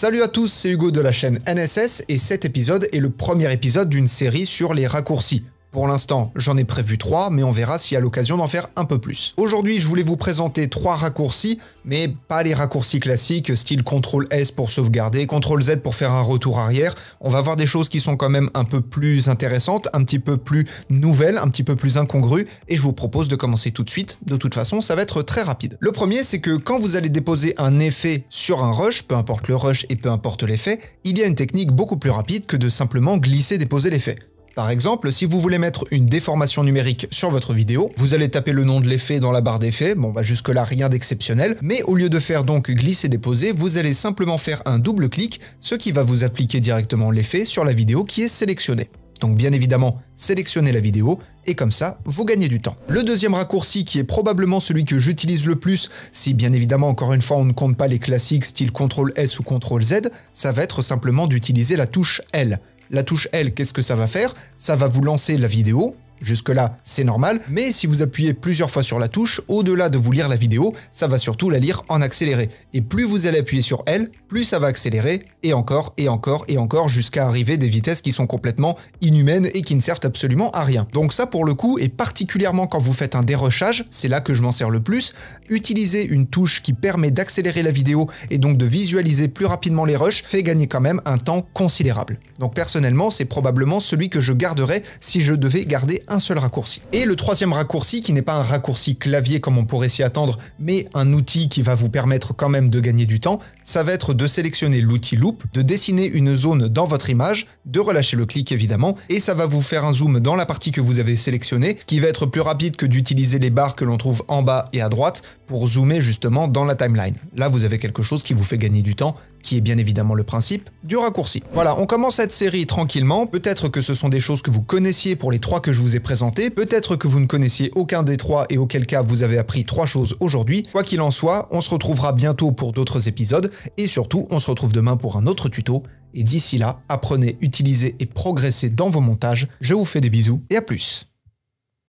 Salut à tous, c'est Hugo de la chaîne NSS et cet épisode est le premier épisode d'une série sur les raccourcis. Pour l'instant, j'en ai prévu 3, mais on verra s'il y a l'occasion d'en faire un peu plus. Aujourd'hui, je voulais vous présenter 3 raccourcis, mais pas les raccourcis classiques, style CTRL-S pour sauvegarder, CTRL-Z pour faire un retour arrière. On va voir des choses qui sont quand même un peu plus intéressantes, un petit peu plus nouvelles, un petit peu plus incongrues, et je vous propose de commencer tout de suite. De toute façon, ça va être très rapide. Le premier, c'est que quand vous allez déposer un effet sur un rush, peu importe le rush et peu importe l'effet, il y a une technique beaucoup plus rapide que de simplement glisser-déposer l'effet. Par exemple, si vous voulez mettre une déformation numérique sur votre vidéo, vous allez taper le nom de l'effet dans la barre d'effets, bon bah jusque là rien d'exceptionnel, mais au lieu de faire donc glisser-déposer, vous allez simplement faire un double clic, ce qui va vous appliquer directement l'effet sur la vidéo qui est sélectionnée. Donc bien évidemment, sélectionnez la vidéo, et comme ça, vous gagnez du temps. Le deuxième raccourci, qui est probablement celui que j'utilise le plus, si bien évidemment, encore une fois, on ne compte pas les classiques style CTRL-S ou CTRL-Z, ça va être simplement d'utiliser la touche L. La touche L, qu'est-ce que ça va faire? Ça va vous lancer la vidéo. Jusque-là, c'est normal, mais si vous appuyez plusieurs fois sur la touche, au-delà de vous lire la vidéo, ça va surtout la lire en accéléré. Et plus vous allez appuyer sur L, plus ça va accélérer, et encore, et encore, et encore, jusqu'à arriver des vitesses qui sont complètement inhumaines et qui ne servent absolument à rien. Donc ça, pour le coup, et particulièrement quand vous faites un dérushage, c'est là que je m'en sers le plus, utiliser une touche qui permet d'accélérer la vidéo et donc de visualiser plus rapidement les rushs fait gagner quand même un temps considérable. Donc personnellement, c'est probablement celui que je garderais si je devais garder un seul raccourci. Et le troisième raccourci, qui n'est pas un raccourci clavier comme on pourrait s'y attendre, mais un outil qui va vous permettre quand même de gagner du temps, ça va être de sélectionner l'outil Loop, de dessiner une zone dans votre image, de relâcher le clic évidemment, et ça va vous faire un zoom dans la partie que vous avez sélectionnée, ce qui va être plus rapide que d'utiliser les barres que l'on trouve en bas et à droite pour zoomer justement dans la timeline. Là, vous avez quelque chose qui vous fait gagner du temps, qui est bien évidemment le principe du raccourci. Voilà, on commence cette série tranquillement. Peut-être que ce sont des choses que vous connaissiez pour les 3 que je vous ai présentés, peut-être que vous ne connaissiez aucun des 3 et auquel cas vous avez appris 3 choses aujourd'hui. Quoi qu'il en soit, on se retrouvera bientôt pour d'autres épisodes et surtout, on se retrouve demain pour un autre tuto. Et d'ici là, apprenez, utilisez et progressez dans vos montages. Je vous fais des bisous et à plus.